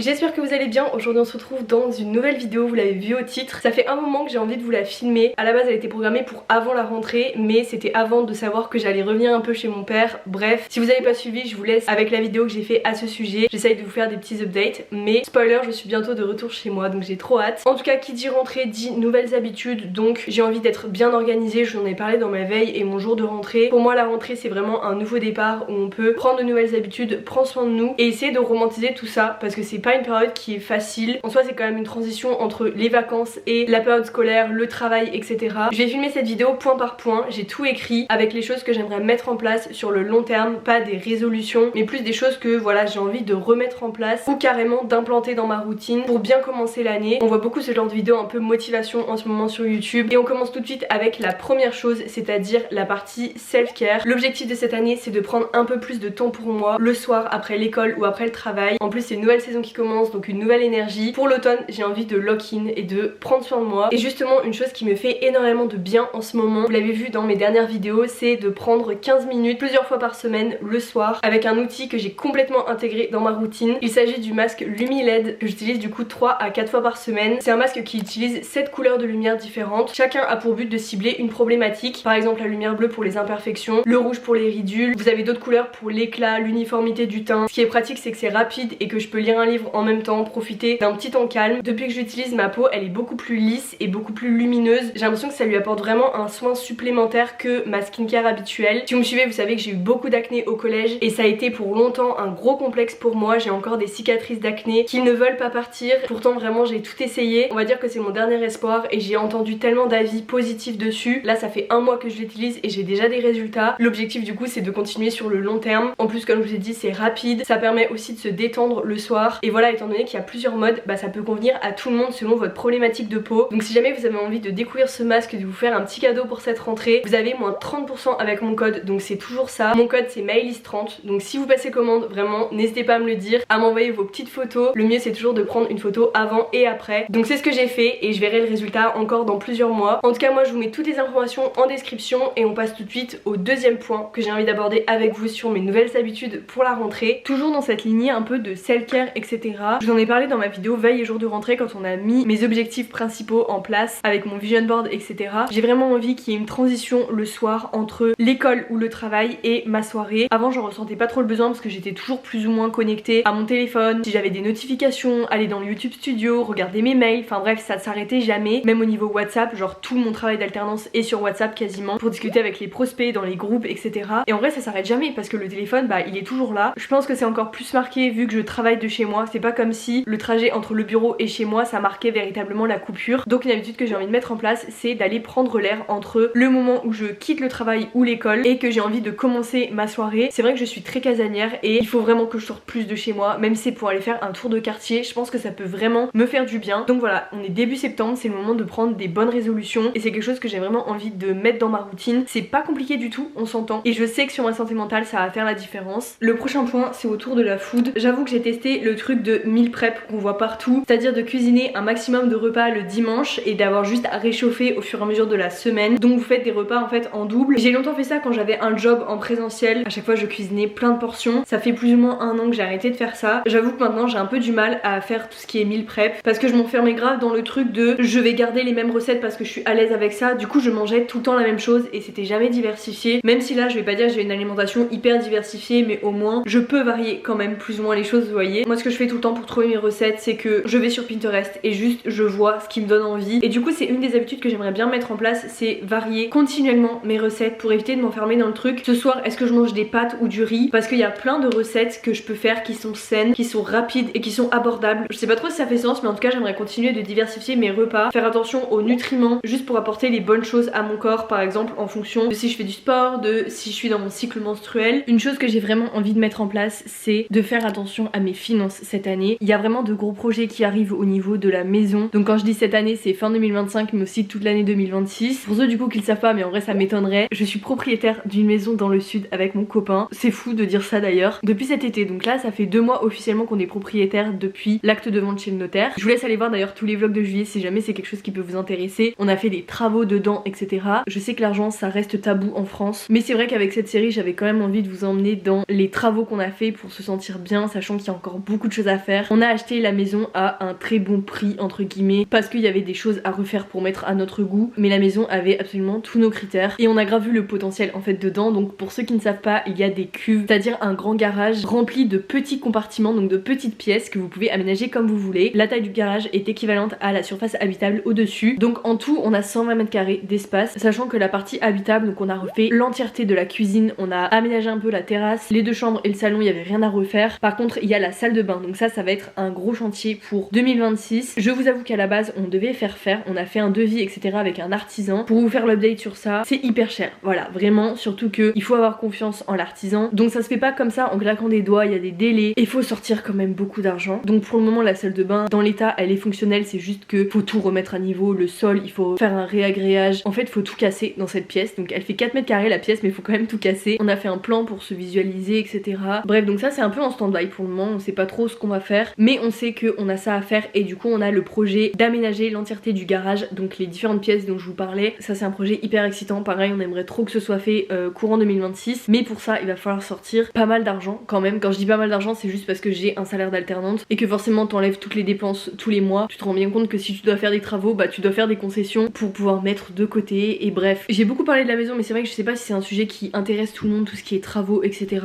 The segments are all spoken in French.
j'espère que vous allez bien. Aujourd'hui on se retrouve dans une nouvelle vidéo, vous l'avez vu au titre. Ça fait un moment que j'ai envie de vous la filmer. À la base elle était programmée pour avant la rentrée, mais c'était avant de savoir que j'allais revenir un peu chez mon père. Bref, si vous n'avez pas suivi, je vous laisse avec la vidéo que j'ai fait à ce sujet. J'essaye de vous faire des petits updates, mais spoiler, je suis bientôt de retour chez moi, donc j'ai trop hâte. En tout cas, qui dit rentrée dit nouvelles habitudes, donc j'ai envie d'être bien organisée. Je vous en ai parlé dans ma veille et mon jour de rentrée. Pour moi la rentrée c'est vraiment un nouveau départ où on peut prendre de nouvelles habitudes, prendre soin de nous et essayer de romantiser tout ça, parce que c'est pas une période qui est facile. En soi c'est quand même une transition entre les vacances et la période scolaire, le travail, etc. Je vais filmer cette vidéo point par point, j'ai tout écrit avec les choses que j'aimerais mettre en place sur le long terme, pas des résolutions mais plus des choses que voilà j'ai envie de remettre en place ou carrément d'implanter dans ma routine pour bien commencer l'année. On voit beaucoup ce genre de vidéos un peu motivation en ce moment sur YouTube et on commence tout de suite avec la première chose, c'est-à-dire la partie self-care. L'objectif de cette année c'est de prendre un peu plus de temps pour moi le soir après l'école ou après le travail. En plus c'est une nouvelle saison qui commence, donc une nouvelle énergie. Pour l'automne j'ai envie de lock-in et de prendre soin de moi. Et justement une chose qui me fait énormément de bien en ce moment, vous l'avez vu dans mes dernières vidéos, c'est de prendre 15 minutes plusieurs fois par semaine le soir avec un outil que j'ai complètement intégré dans ma routine. Il s'agit du masque LumiLED que j'utilise du coup 3 à 4 fois par semaine. C'est un masque qui utilise 7 couleurs de lumière différentes. Chacun a pour but de cibler une problématique. Par exemple la lumière bleue pour les imperfections, le rouge pour les ridules. Vous avez d'autres couleurs pour l'éclat, l'uniformité du teint. Ce qui est pratique c'est que c'est rapide et que je peux lire un livre en même temps, profiter d'un petit temps calme. Depuis que j'utilise ma peau elle est beaucoup plus lisse et beaucoup plus lumineuse. J'ai l'impression que ça lui apporte vraiment un soin supplémentaire que ma skincare habituelle. Si vous me suivez vous savez que j'ai eu beaucoup d'acné au collège et ça a été pour longtemps un gros complexe pour moi. J'ai encore des cicatrices d'acné qui ne veulent pas partir. Pourtant vraiment j'ai tout essayé. On va dire que c'est mon dernier espoir et j'ai entendu tellement d'avis positifs dessus. Là ça fait un mois que je l'utilise et j'ai déjà des résultats. L'objectif du coup c'est de continuer sur le long terme. En plus comme je vous ai dit c'est rapide, ça permet aussi de se détendre le soir. Et voilà, étant donné qu'il y a plusieurs modes, bah ça peut convenir à tout le monde selon votre problématique de peau. Donc si jamais vous avez envie de découvrir ce masque et de vous faire un petit cadeau pour cette rentrée, vous avez moins 30% avec mon code, donc c'est toujours ça. Mon code c'est Maëlys30, donc si vous passez commande vraiment n'hésitez pas à me le dire, à m'envoyer vos petites photos. Le mieux c'est toujours de prendre une photo avant et après. Donc c'est ce que j'ai fait et je verrai le résultat encore dans plusieurs mois. En tout cas moi je vous mets toutes les informations en description et on passe tout de suite au deuxième point que j'ai envie d'aborder avec vous sur mes nouvelles habitudes pour la rentrée. Toujours dans cette lignée un peu de self-care etc. Je vous en ai parlé dans ma vidéo veille et jour de rentrée quand on a mis mes objectifs principaux en place avec mon vision board etc. J'ai vraiment envie qu'il y ait une transition le soir entre l'école ou le travail et ma soirée. Avant j'en ressentais pas trop le besoin parce que j'étais toujours plus ou moins connectée à mon téléphone. Si j'avais des notifications, aller dans le YouTube Studio, regarder mes mails, enfin bref ça s'arrêtait jamais. Même au niveau WhatsApp, genre tout mon travail d'alternance est sur WhatsApp quasiment pour discuter avec les prospects dans les groupes etc. Et en vrai ça s'arrête jamais parce que le téléphone bah il est toujours là. Je pense que c'est encore plus marqué vu que je travaille de chez moi. C'est pas comme si le trajet entre le bureau et chez moi ça marquait véritablement la coupure. Donc une habitude que j'ai envie de mettre en place c'est d'aller prendre l'air entre le moment où je quitte le travail ou l'école et que j'ai envie de commencer ma soirée. C'est vrai que je suis très casanière et il faut vraiment que je sorte plus de chez moi, même si c'est pour aller faire un tour de quartier. Je pense que ça peut vraiment me faire du bien. Donc voilà, on est début septembre, c'est le moment de prendre des bonnes résolutions et c'est quelque chose que j'ai vraiment envie de mettre dans ma routine. C'est pas compliqué du tout, on s'entend et je sais que sur ma santé mentale ça va faire la différence. Le prochain point c'est autour de la food. J'avoue que j'ai testé le truc de meal prep qu'on voit partout, c'est-à-dire de cuisiner un maximum de repas le dimanche et d'avoir juste à réchauffer au fur et à mesure de la semaine. Donc vous faites des repas en fait en double. J'ai longtemps fait ça quand j'avais un job en présentiel. À chaque fois je cuisinais plein de portions. Ça fait plus ou moins un an que j'ai arrêté de faire ça. J'avoue que maintenant j'ai un peu du mal à faire tout ce qui est meal prep parce que je m'enfermais grave dans le truc de je vais garder les mêmes recettes parce que je suis à l'aise avec ça. Du coup je mangeais tout le temps la même chose et c'était jamais diversifié. Même si là je vais pas dire que j'ai une alimentation hyper diversifiée, mais au moins je peux varier quand même plus ou moins les choses, vous voyez. Moi ce que je fais tout le temps pour trouver mes recettes c'est que je vais sur Pinterest et juste je vois ce qui me donne envie. Et du coup c'est une des habitudes que j'aimerais bien mettre en place, c'est varier continuellement mes recettes pour éviter de m'enfermer dans le truc. Ce soir est-ce que je mange des pâtes ou du riz, parce qu'il y a plein de recettes que je peux faire qui sont saines, qui sont rapides et qui sont abordables. Je sais pas trop si ça fait sens mais en tout cas j'aimerais continuer de diversifier mes repas, faire attention aux nutriments juste pour apporter les bonnes choses à mon corps, par exemple en fonction de si je fais du sport, de si je suis dans mon cycle menstruel. Une chose que j'ai vraiment envie de mettre en place c'est de faire attention à mes finances cette année. Il y a vraiment de gros projets qui arrivent au niveau de la maison, donc quand je dis cette année c'est fin 2025 mais aussi toute l'année 2026. Pour ceux du coup qui le savent pas mais en vrai ça m'étonnerait, je suis propriétaire d'une maison dans le sud avec mon copain. C'est fou de dire ça d'ailleurs. Depuis cet été, donc là ça fait 2 mois officiellement qu'on est propriétaire depuis l'acte de vente chez le notaire. Je vous laisse aller voir d'ailleurs tous les vlogs de juillet si jamais c'est quelque chose qui peut vous intéresser. On a fait des travaux dedans etc. Je sais que l'argent ça reste tabou en France, mais c'est vrai qu'avec cette série j'avais quand même envie de vous emmener dans les travaux qu'on a fait pour se sentir bien, sachant qu'il y a encore beaucoup de choses à à faire. On a acheté la maison à un très bon prix entre guillemets parce qu'il y avait des choses à refaire pour mettre à notre goût, mais la maison avait absolument tous nos critères et on a grave vu le potentiel en fait dedans. Donc pour ceux qui ne savent pas, il y a des cuves, c'est-à-dire un grand garage rempli de petits compartiments, donc de petites pièces que vous pouvez aménager comme vous voulez. La taille du garage est équivalente à la surface habitable au-dessus. Donc en tout on a 120 mètres carrés d'espace, sachant que la partie habitable, donc on a refait l'entièreté de la cuisine, on a aménagé un peu la terrasse, les deux chambres et le salon, il y avait rien à refaire. Par contre il y a la salle de bain, donc ça va être un gros chantier pour 2026. Je vous avoue qu'à la base on devait faire, on a fait un devis etc avec un artisan pour vous faire l'update sur ça. C'est hyper cher, voilà, vraiment, surtout que il faut avoir confiance en l'artisan, donc ça se fait pas comme ça en claquant des doigts, il y a des délais et il faut sortir quand même beaucoup d'argent. Donc pour le moment la salle de bain dans l'état elle est fonctionnelle, c'est juste que faut tout remettre à niveau, le sol il faut faire un réagréage, en fait il faut tout casser dans cette pièce. Donc elle fait 4 mètres carrés la pièce mais il faut quand même tout casser. On a fait un plan pour se visualiser etc. Bref, donc ça c'est un peu en stand-by pour le moment, on sait pas trop ce qu'on va faire mais on sait qu'on a ça à faire et du coup on a le projet d'aménager l'entièreté du garage, donc les différentes pièces dont je vous parlais. Ça c'est un projet hyper excitant, pareil on aimerait trop que ce soit fait courant 2026, mais pour ça il va falloir sortir pas mal d'argent quand même. Quand je dis pas mal d'argent c'est juste parce que j'ai un salaire d'alternante et que forcément t'enlèves toutes les dépenses tous les mois. Tu te rends bien compte que si tu dois faire des travaux, bah tu dois faire des concessions pour pouvoir mettre de côté. Et bref, j'ai beaucoup parlé de la maison mais c'est vrai que je sais pas si c'est un sujet qui intéresse tout le monde, tout ce qui est travaux etc.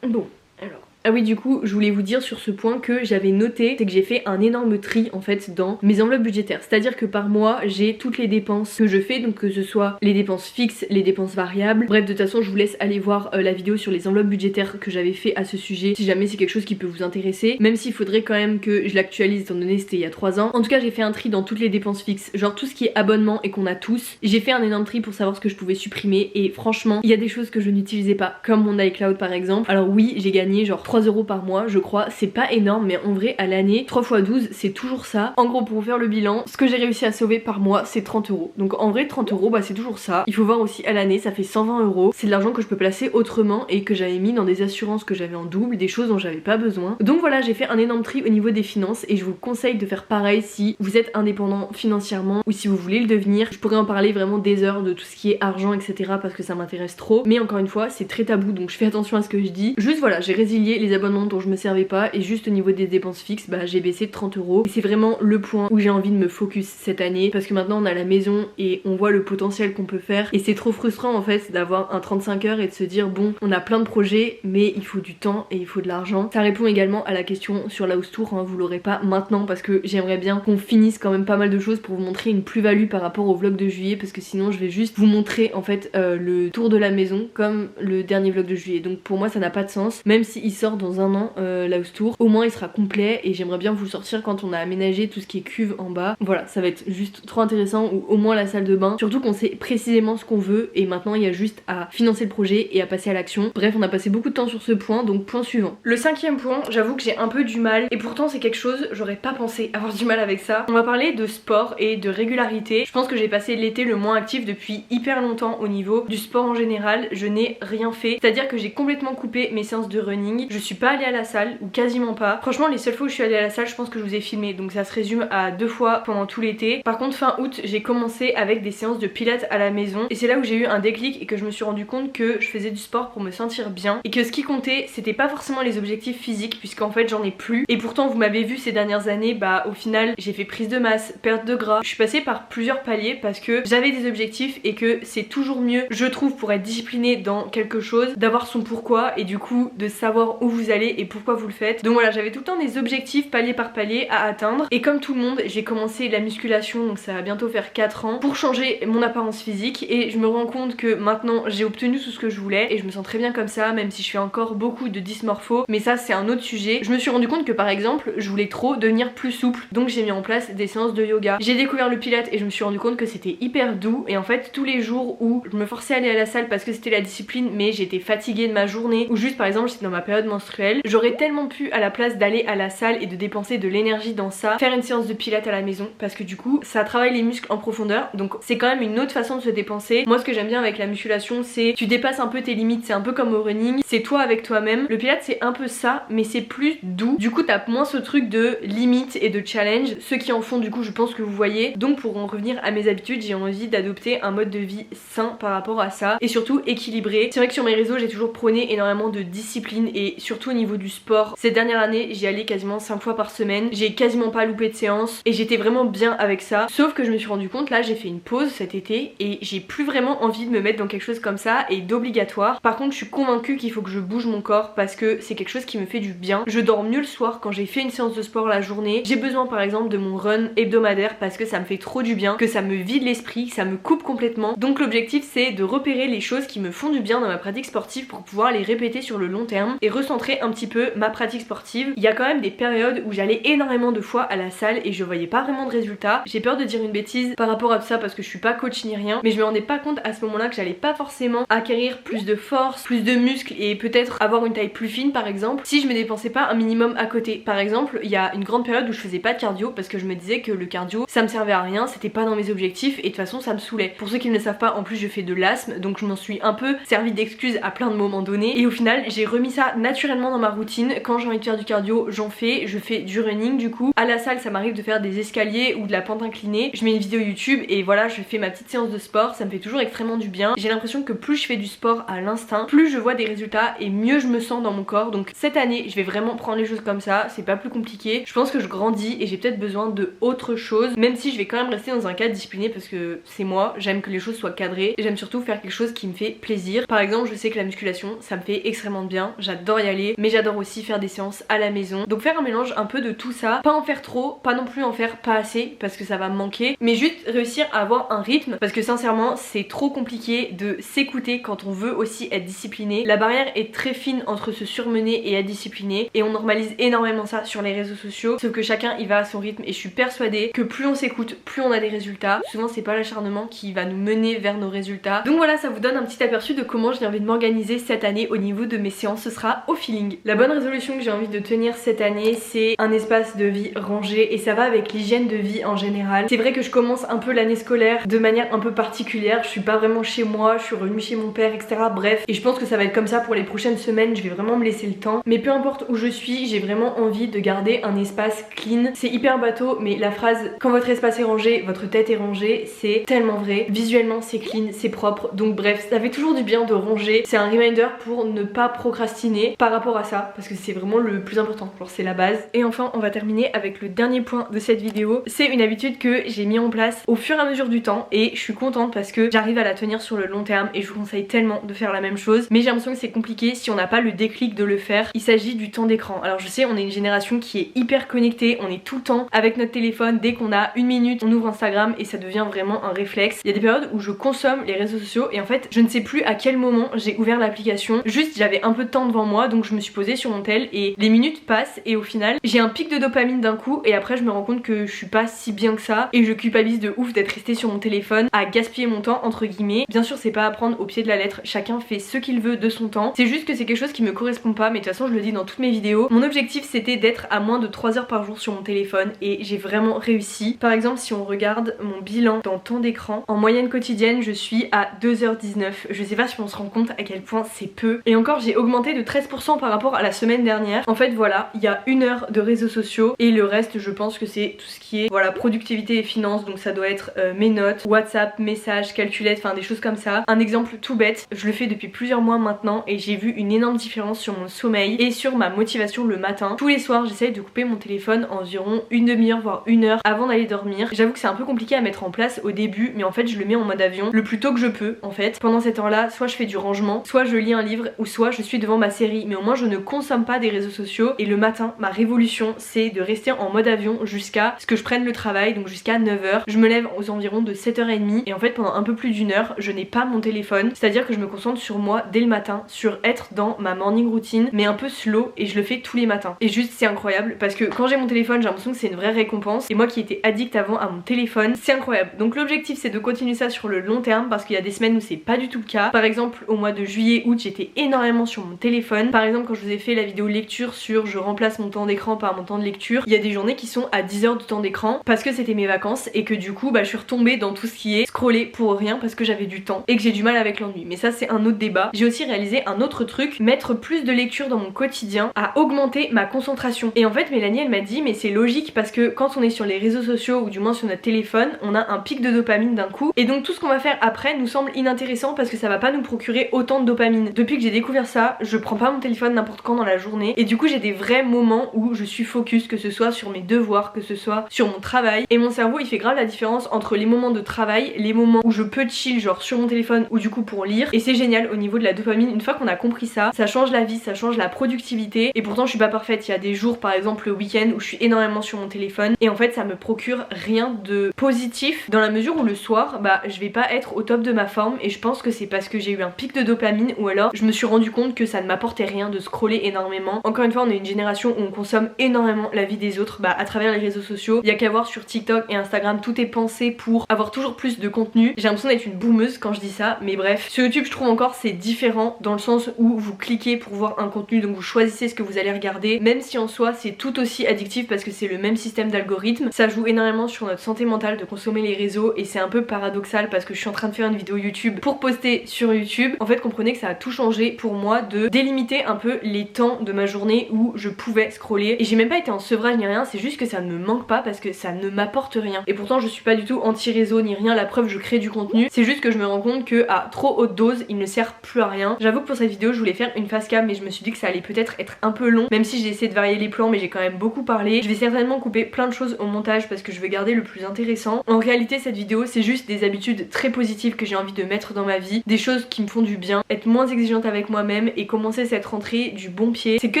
Bon, alors... Ah oui, du coup je voulais vous dire sur ce point que j'avais noté, c'est que j'ai fait un énorme tri en fait dans mes enveloppes budgétaires, c'est à dire que par mois j'ai toutes les dépenses que je fais, donc que ce soit les dépenses fixes, les dépenses variables. Bref, de toute façon je vous laisse aller voir la vidéo sur les enveloppes budgétaires que j'avais fait à ce sujet si jamais c'est quelque chose qui peut vous intéresser, même s'il faudrait quand même que je l'actualise étant donné c'était il y a 3 ans. En tout cas j'ai fait un tri dans toutes les dépenses fixes, genre tout ce qui est abonnement et qu'on a tous. J'ai fait un énorme tri pour savoir ce que je pouvais supprimer et franchement il y a des choses que je n'utilisais pas, comme mon iCloud par exemple. Alors oui, j'ai gagné genre 3 € par mois je crois, c'est pas énorme mais en vrai à l'année 3 x 12 c'est toujours ça. En gros pour vous faire le bilan, ce que j'ai réussi à sauver par mois c'est 30 €. Donc en vrai 30 € bah c'est toujours ça. Il faut voir aussi à l'année ça fait 120 €. C'est de l'argent que je peux placer autrement et que j'avais mis dans des assurances que j'avais en double, des choses dont j'avais pas besoin. Donc voilà, j'ai fait un énorme tri au niveau des finances et je vous conseille de faire pareil si vous êtes indépendant financièrement ou si vous voulez le devenir. Je pourrais en parler vraiment des heures de tout ce qui est argent etc parce que ça m'intéresse trop, mais encore une fois c'est très tabou donc je fais attention à ce que je dis. Juste voilà, j'ai résilié les abonnements dont je me servais pas et juste au niveau des dépenses fixes bah j'ai baissé de 30 € et c'est vraiment le point où j'ai envie de me focus cette année parce que maintenant on a la maison et on voit le potentiel qu'on peut faire et c'est trop frustrant en fait d'avoir un 35 heures et de se dire bon on a plein de projets mais il faut du temps et il faut de l'argent. Ça répond également à la question sur la house tour, hein, vous l'aurez pas maintenant parce que j'aimerais bien qu'on finisse quand même pas mal de choses pour vous montrer une plus-value par rapport au vlog de juillet parce que sinon je vais juste vous montrer en fait le tour de la maison comme le dernier vlog de juillet, donc pour moi ça n'a pas de sens même s'il sort dans un an la house tour, au moins il sera complet et j'aimerais bien vous le sortir quand on a aménagé tout ce qui est cuve en bas. Voilà, ça va être juste trop intéressant, ou au moins la salle de bain, surtout qu'on sait précisément ce qu'on veut et maintenant il y a juste à financer le projet et à passer à l'action. Bref, on a passé beaucoup de temps sur ce point, donc point suivant. Le 5e point, j'avoue que j'ai un peu du mal et pourtant c'est quelque chose, j'aurais pas pensé avoir du mal avec ça. On va parler de sport et de régularité. Je pense que j'ai passé l'été le moins actif depuis hyper longtemps au niveau du sport en général, je n'ai rien fait, c'est à dire que j'ai complètement coupé mes séances de running, je suis pas allée à la salle ou quasiment pas. Franchement les seules fois où je suis allée à la salle je pense que je vous ai filmé, donc ça se résume à 2 fois pendant tout l'été. Par contre fin août j'ai commencé avec des séances de pilates à la maison et c'est là où j'ai eu un déclic et que je me suis rendu compte que je faisais du sport pour me sentir bien et que ce qui comptait c'était pas forcément les objectifs physiques puisqu'en fait j'en ai plus et pourtant vous m'avez vu ces dernières années, bah au final j'ai fait prise de masse, perte de gras, je suis passée par plusieurs paliers parce que j'avais des objectifs et que c'est toujours mieux je trouve pour être discipliné dans quelque chose d'avoir son pourquoi et du coup de savoir où vous allez et pourquoi vous le faites. Donc voilà, j'avais tout le temps des objectifs palier par palier à atteindre et comme tout le monde j'ai commencé la musculation, donc ça va bientôt faire 4 ans pour changer mon apparence physique et je me rends compte que maintenant j'ai obtenu tout ce que je voulais et je me sens très bien comme ça même si je fais encore beaucoup de dysmorpho, mais ça c'est un autre sujet. Je me suis rendu compte que par exemple je voulais trop devenir plus souple donc j'ai mis en place des séances de yoga. J'ai découvert le pilates et je me suis rendu compte que c'était hyper doux et en fait tous les jours où je me forçais à aller à la salle parce que c'était la discipline mais j'étais fatiguée de ma journée ou juste par exemple j'étais dans ma période menstruelle, j'aurais tellement pu à la place d'aller à la salle et de dépenser de l'énergie dans ça, faire une séance de pilates à la maison parce que du coup ça travaille les muscles en profondeur donc c'est quand même une autre façon de se dépenser. Moi ce que j'aime bien avec la musculation c'est tu dépasses un peu tes limites, c'est un peu comme au running, c'est toi avec toi-même. Le pilates c'est un peu ça mais c'est plus doux, du coup t'as moins ce truc de limite et de challenge. Ceux qui en font du coup je pense que vous voyez. Donc pour en revenir à mes habitudes j'ai envie d'adopter un mode de vie sain par rapport à ça et surtout équilibré. C'est vrai que sur mes réseaux j'ai toujours prôné énormément de discipline et surtout au niveau du sport. Cette dernière année j'y allais quasiment 5 fois par semaine, j'ai quasiment pas loupé de séance et j'étais vraiment bien avec ça. Sauf que je me suis rendu compte, là j'ai fait une pause cet été et j'ai plus vraiment envie de me mettre dans quelque chose comme ça et d'obligatoire. Par contre je suis convaincue qu'il faut que je bouge mon corps parce que c'est quelque chose qui me fait du bien. Je dors mieux le soir quand j'ai fait une séance de sport la journée. J'ai besoin par exemple de mon run hebdomadaire parce que ça me fait trop du bien, que ça me vide l'esprit, que ça me coupe complètement. Donc l'objectif c'est de repérer les choses qui me font du bien dans ma pratique sportive pour pouvoir les répéter sur le long terme et recentrer un petit peu ma pratique sportive. Il y a quand même des périodes où j'allais énormément de fois à la salle et je voyais pas vraiment de résultats. J'ai peur de dire une bêtise par rapport à tout ça parce que je suis pas coach ni rien, mais je me rendais pas compte à ce moment-là que j'allais pas forcément acquérir plus de force, plus de muscles et peut-être avoir une taille plus fine par exemple si je me dépensais pas un minimum à côté. Par exemple, il y a une grande période où je faisais pas de cardio parce que je me disais que le cardio ça me servait à rien, c'était pas dans mes objectifs et de toute façon ça me saoulait. Pour ceux qui ne le savent pas, en plus je fais de l'asthme donc je m'en suis un peu servi d'excuse à plein de moments donnés et au final j'ai remis ça naturellement dans ma routine. Quand j'ai envie de faire du cardio j'en fais, je fais du running du coup. À la salle ça m'arrive de faire des escaliers ou de la pente inclinée, je mets une vidéo YouTube et voilà je fais ma petite séance de sport, ça me fait toujours extrêmement du bien. J'ai l'impression que plus je fais du sport à l'instinct, plus je vois des résultats et mieux je me sens dans mon corps. Donc cette année je vais vraiment prendre les choses comme ça, c'est pas plus compliqué. Je pense que je grandis et j'ai peut-être besoin de autre chose, même si je vais quand même rester dans un cadre discipliné parce que c'est moi, j'aime que les choses soient cadrées et j'aime surtout faire quelque chose qui me fait plaisir. Par exemple je sais que la musculation ça me fait extrêmement bien, j'adore y aller, mais j'adore aussi faire des séances à la maison. Donc faire un mélange un peu de tout ça, pas en faire trop, pas non plus en faire pas assez parce que ça va me manquer, mais juste réussir à avoir un rythme parce que sincèrement c'est trop compliqué de s'écouter quand on veut aussi être discipliné. La barrière est très fine entre se surmener et être discipliné et on normalise énormément ça sur les réseaux sociaux, sauf que chacun il va à son rythme et je suis persuadée que plus on s'écoute, plus on a des résultats. Souvent c'est pas l'acharnement qui va nous mener vers nos résultats. Donc voilà, ça vous donne un petit aperçu de comment j'ai envie de m'organiser cette année au niveau de mes séances, ce sera au feeling. La bonne résolution que j'ai envie de tenir cette année c'est un espace de vie rangé et ça va avec l'hygiène de vie en général. C'est vrai que je commence un peu l'année scolaire de manière un peu particulière, je suis pas vraiment chez moi, je suis revenue chez mon père etc. Bref, et je pense que ça va être comme ça pour les prochaines semaines, je vais vraiment me laisser le temps. Mais peu importe où je suis, j'ai vraiment envie de garder un espace clean. C'est hyper bateau mais la phrase quand votre espace est rangé, votre tête est rangée, c'est tellement vrai. Visuellement c'est clean, c'est propre, donc bref, ça fait toujours du bien de ranger. C'est un reminder pour ne pas procrastiner par rapport à ça parce que c'est vraiment le plus important, genre c'est la base. Et enfin on va terminer avec le dernier point de cette vidéo, c'est une habitude que j'ai mis en place au fur et à mesure du temps et je suis contente parce que j'arrive à la tenir sur le long terme et je vous conseille tellement de faire la même chose, mais j'ai l'impression que c'est compliqué si on n'a pas le déclic de le faire. Il s'agit du temps d'écran. Alors je sais on est une génération qui est hyper connectée, on est tout le temps avec notre téléphone, dès qu'on a une minute on ouvre Instagram et ça devient vraiment un réflexe. Il y a des périodes où je consomme les réseaux sociaux et en fait je ne sais plus à quel moment j'ai ouvert l'application, juste j'avais un peu de temps devant moi donc je me suis posée sur mon tel et les minutes passent et au final j'ai un pic de dopamine d'un coup et après je me rends compte que je suis pas si bien que ça et je culpabilise de ouf d'être restée sur mon téléphone à gaspiller mon temps entre guillemets. Bien sûr c'est pas à prendre au pied de la lettre, chacun fait ce qu'il veut de son temps, c'est juste que c'est quelque chose qui me correspond pas, mais de toute façon je le dis dans toutes mes vidéos. Mon objectif c'était d'être à moins de 3 heures par jour sur mon téléphone et j'ai vraiment réussi. Par exemple si on regarde mon bilan dans temps d'écran, en moyenne quotidienne je suis à 2h19, je sais pas si on se rend compte à quel point c'est peu et encore j'ai augmenté de 13% par rapport à la semaine dernière. En fait voilà, il y a 1 heure de réseaux sociaux et le reste je pense que c'est tout ce qui est voilà productivité et finance, donc ça doit être mes notes, WhatsApp, messages, calculettes, enfin des choses comme ça. Un exemple tout bête, je le fais depuis plusieurs mois maintenant et j'ai vu une énorme différence sur mon sommeil et sur ma motivation le matin. Tous les soirs j'essaye de couper mon téléphone environ une demi-heure voire 1 heure avant d'aller dormir. J'avoue que c'est un peu compliqué à mettre en place au début mais en fait je le mets en mode avion le plus tôt que je peux en fait. Pendant cette heure là soit je fais du rangement, soit je lis un livre ou soit je suis devant ma série, mais au moins je ne consomme pas des réseaux sociaux. Et le matin ma révolution c'est de rester en mode avion jusqu'à ce que je prenne le travail, donc jusqu'à 9h. Je me lève aux environs de 7h30 et en fait pendant un peu plus d'1 heure je n'ai pas mon téléphone, c'est à dire que je me concentre sur moi dès le matin, sur être dans ma morning routine mais un peu slow et je le fais tous les matins et juste c'est incroyable parce que quand j'ai mon téléphone j'ai l'impression que c'est une vraie récompense et moi qui étais addict avant à mon téléphone c'est incroyable. Donc l'objectif c'est de continuer ça sur le long terme parce qu'il y a des semaines où c'est pas du tout le cas. Par exemple au mois de juillet août j'étais énormément sur mon téléphone. Par exemple quand je vous ai fait la vidéo lecture sur je remplace mon temps d'écran par mon temps de lecture, il y a des journées qui sont à 10 heures de temps d'écran parce que c'était mes vacances et que du coup bah je suis retombée dans tout ce qui est scroller pour rien parce que j'avais du temps et que j'ai du mal avec l'ennui, mais ça c'est un autre débat. J'ai aussi réalisé un autre truc, mettre plus de lecture dans mon quotidien a augmenté ma concentration. Et en fait Mélanie elle m'a dit mais c'est logique parce que quand on est sur les réseaux sociaux ou du moins sur notre téléphone on a un pic de dopamine d'un coup et donc tout ce qu'on va faire après nous semble inintéressant parce que ça va pas nous procurer autant de dopamine. Depuis que j'ai découvert ça, je prends pas mon téléphone téléphone n'importe quand dans la journée et du coup j'ai des vrais moments où je suis focus, que ce soit sur mes devoirs, que ce soit sur mon travail, et mon cerveau il fait grave la différence entre les moments de travail, les moments où je peux chill genre sur mon téléphone ou du coup pour lire, et c'est génial au niveau de la dopamine. Une fois qu'on a compris ça, ça change la vie, ça change la productivité, et pourtant je suis pas parfaite, il y a des jours par exemple le week-end où je suis énormément sur mon téléphone et en fait ça me procure rien de positif dans la mesure où le soir bah je vais pas être au top de ma forme, et je pense que c'est parce que j'ai eu un pic de dopamine ou alors je me suis rendu compte que ça ne m'apportait rien de scroller énormément. Encore une fois on est une génération où on consomme énormément la vie des autres à travers les réseaux sociaux. Il y a qu'à voir sur TikTok et Instagram, tout est pensé pour avoir toujours plus de contenu. J'ai l'impression d'être une boomeuse quand je dis ça, mais bref. Sur YouTube je trouve encore c'est différent dans le sens où vous cliquez pour voir un contenu, donc vous choisissez ce que vous allez regarder, même si en soi c'est tout aussi addictif parce que c'est le même système d'algorithme. Ça joue énormément sur notre santé mentale de consommer les réseaux, et c'est un peu paradoxal parce que je suis en train de faire une vidéo YouTube pour poster sur YouTube. En fait comprenez que ça a tout changé pour moi de délimiter un peu les temps de ma journée où je pouvais scroller, et j'ai même pas été en sevrage ni rien, c'est juste que ça ne me manque pas parce que ça ne m'apporte rien. Et pourtant je suis pas du tout anti-réseau ni rien, la preuve je crée du contenu, c'est juste que je me rends compte que à trop haute dose il ne sert plus à rien. J'avoue que pour cette vidéo je voulais faire une face cam mais je me suis dit que ça allait peut-être être un peu long, même si j'ai essayé de varier les plans, mais j'ai quand même beaucoup parlé. Je vais certainement couper plein de choses au montage parce que je veux garder le plus intéressant. En réalité cette vidéo c'est juste des habitudes très positives que j'ai envie de mettre dans ma vie, des choses qui me font du bien, être moins exigeante avec moi-même et commencer cette rentrée du bon pied. C'est que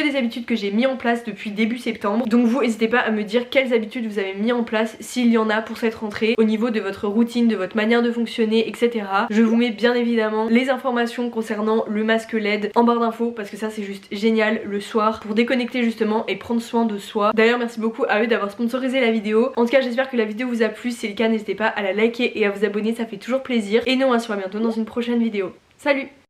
des habitudes que j'ai mis en place depuis début septembre, donc vous n'hésitez pas à me dire quelles habitudes vous avez mis en place, s'il y en a pour cette rentrée, au niveau de votre routine, de votre manière de fonctionner, etc. Je vous mets bien évidemment les informations concernant le masque LED en barre d'infos parce que ça c'est juste génial le soir pour déconnecter justement et prendre soin de soi. D'ailleurs merci beaucoup à eux d'avoir sponsorisé la vidéo. En tout cas j'espère que la vidéo vous a plu, si c'est le cas n'hésitez pas à la liker et à vous abonner, ça fait toujours plaisir. Et nous on se voit bientôt dans une prochaine vidéo. Salut!